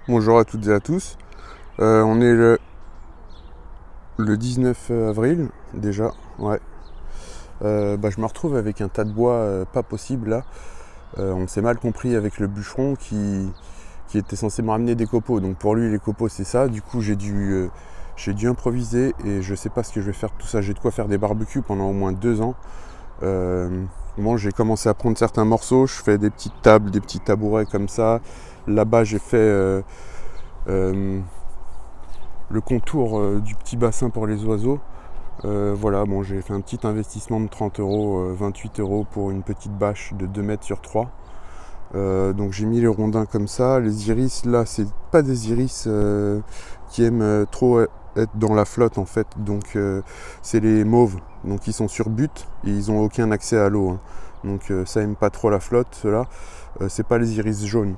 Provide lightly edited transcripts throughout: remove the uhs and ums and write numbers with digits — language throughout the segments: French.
Bonjour à toutes et à tous. On est le 19 avril déjà. Ouais. Je me retrouve avec un tas de bois pas possible là. On s'est mal compris avec le bûcheron qui était censé me ramener des copeaux. Donc pour lui les copeaux c'est ça. Du coup j'ai dû improviser et je sais pas ce que je vais faire de tout ça. J'ai de quoi faire des barbecues pendant au moins 2 ans. Bon, j'ai commencé à prendre certains morceaux. Je fais des petites tables, des petits tabourets comme ça. Là-bas j'ai fait le contour du petit bassin pour les oiseaux. Voilà, bon, j'ai fait un petit investissement de 30 euros, 28 euros pour une petite bâche de 2 mètres sur 3. Donc j'ai mis les rondins comme ça. Les iris, là, c'est pas des iris qui aiment trop être dans la flotte en fait. Donc c'est les mauves. Donc ils sont sur but et ils n'ont aucun accès à l'eau, hein. Donc ça aime pas trop la flotte, ceux-là. C'est pas les iris jaunes.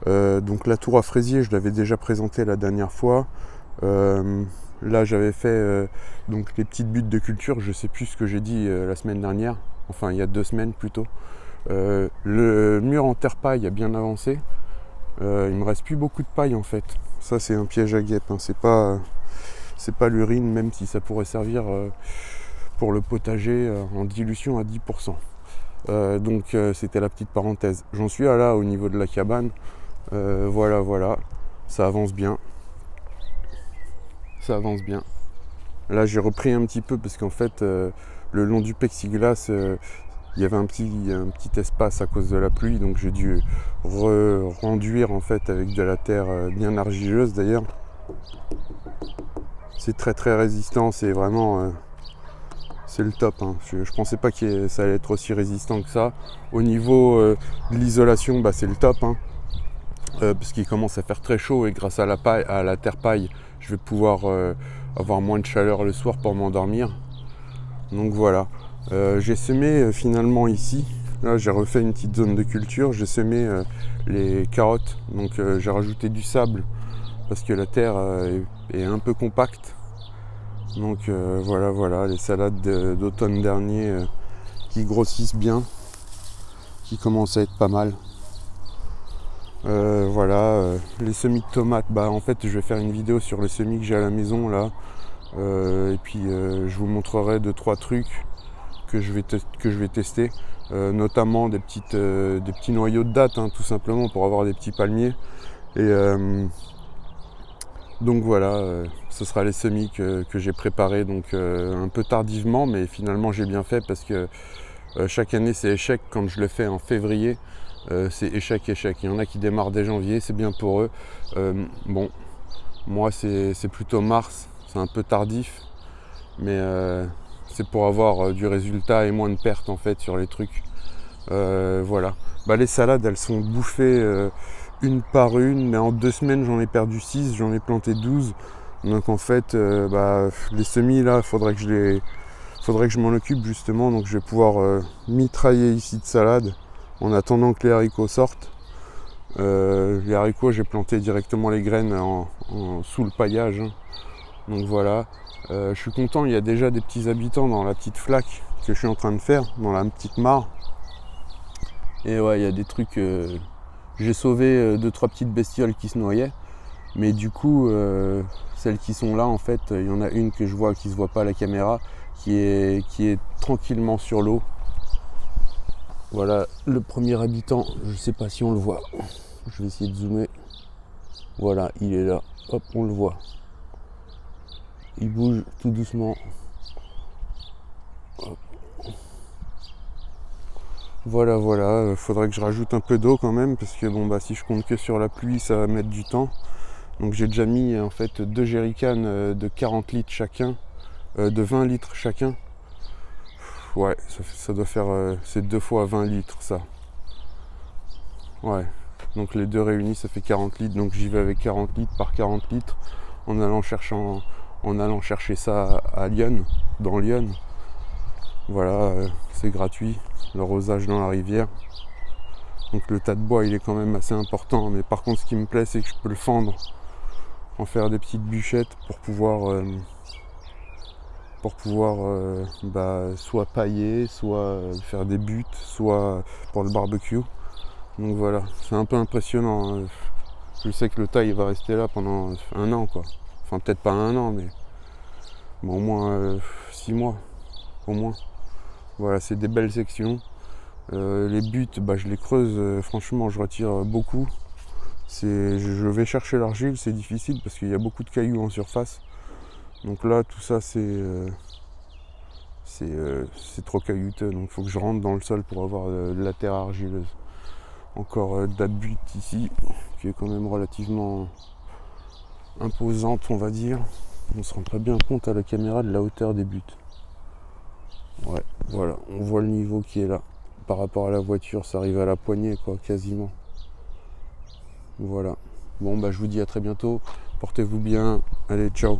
Donc la tour à fraisier, je l'avais déjà présentée la dernière fois. Là j'avais fait donc les petites buttes de culture, je sais plus ce que j'ai dit la semaine dernière, enfin il y a 2 semaines plutôt. Le mur en terre paille a bien avancé. Il me reste plus beaucoup de paille en fait. Ça c'est un piège à guêpe, hein. C'est pas l'urine, même si ça pourrait servir pour le potager en dilution à 10%. Donc c'était la petite parenthèse. J'en suis à là au niveau de la cabane. Voilà, ça avance bien. Ça avance bien. Là j'ai repris un petit peu parce qu'en fait le long du plexiglas il y avait un petit espace à cause de la pluie, donc j'ai dû renduire en fait avec de la terre bien argileuse d'ailleurs. C'est très résistant, c'est vraiment c'est le top, hein. Je pensais pas que ça allait être aussi résistant que ça. Au niveau de l'isolation, c'est le top, hein. Parce qu'il commence à faire très chaud et grâce à la paille, à la terre paille, je vais pouvoir avoir moins de chaleur le soir pour m'endormir. Donc voilà. J'ai semé finalement ici. Là j'ai refait une petite zone de culture. J'ai semé les carottes. Donc j'ai rajouté du sable parce que la terre est un peu compacte. Donc voilà, les salades d'automne dernier qui grossissent bien, qui commencent à être pas mal. Les semis de tomates, en fait je vais faire une vidéo sur les semis que j'ai à la maison là. Et puis je vous montrerai 2-3 trucs que je vais tester, notamment des petits noyaux de dattes, hein, tout simplement pour avoir des petits palmiers. Et donc voilà, ce sera les semis que j'ai préparés, donc un peu tardivement, mais finalement j'ai bien fait parce que chaque année c'est échec quand je le fais en février. C'est échec. Il y en a qui démarrent dès janvier, c'est bien pour eux. Bon, moi c'est plutôt mars, c'est un peu tardif, mais c'est pour avoir du résultat et moins de pertes en fait sur les trucs. Voilà. Les salades elles sont bouffées une par une, mais en 2 semaines j'en ai perdu 6, j'en ai planté 12. Donc en fait les semis là, faudrait que je m'en occupe justement, donc je vais pouvoir mitrailler ici de salade en attendant que les haricots sortent. Les haricots j'ai planté directement les graines sous le paillage, hein. Donc voilà. Je suis content, il y a déjà des petits habitants dans la petite flaque que je suis en train de faire, dans la petite mare. Et ouais, il y a des trucs. J'ai sauvé 2-3 petites bestioles qui se noyaient. Mais du coup, celles qui sont là, en fait, il y en a une que je vois qui ne se voit pas à la caméra, qui est tranquillement sur l'eau. Voilà, le premier habitant, je ne sais pas si on le voit. Je vais essayer de zoomer. Voilà, il est là. Hop, on le voit. Il bouge tout doucement. Hop. Voilà, faudrait que je rajoute un peu d'eau quand même, parce que si je compte que sur la pluie, ça va mettre du temps. Donc j'ai déjà mis en fait 2 jerrycans de 40 litres chacun, de 20 litres chacun. Ouais, ça doit faire, c'est 2 fois 20 litres ça. Ouais, donc les deux réunis ça fait 40 litres, donc j'y vais avec 40 litres par 40 litres, en allant chercher ça à Lyon, dans Lyon. Voilà, c'est gratuit, le rosage dans la rivière. Donc le tas de bois il est quand même assez important, mais par contre ce qui me plaît c'est que je peux le fendre, en faire des petites bûchettes pour pouvoir soit pailler, soit faire des buttes, soit pour le barbecue. Donc voilà, c'est un peu impressionnant, hein. Je sais que le tas il va rester là pendant un an quoi. Enfin peut-être pas un an mais bon, au moins 6 mois au moins. Voilà, c'est des belles sections. Les buttes, bah, je les creuse, franchement je retire beaucoup. Je vais chercher l'argile, c'est difficile parce qu'il y a beaucoup de cailloux en surface. Donc là tout ça c'est trop caillouteux, donc il faut que je rentre dans le sol pour avoir de la terre argileuse. Encore de la butte ici, qui est quand même relativement imposante on va dire. On se rend pas bien compte à la caméra de la hauteur des buttes. Ouais, voilà, on voit le niveau qui est là. Par rapport à la voiture, ça arrive à la poignée quoi, quasiment. Voilà. Bon bah je vous dis à très bientôt. Portez-vous bien. Allez, ciao.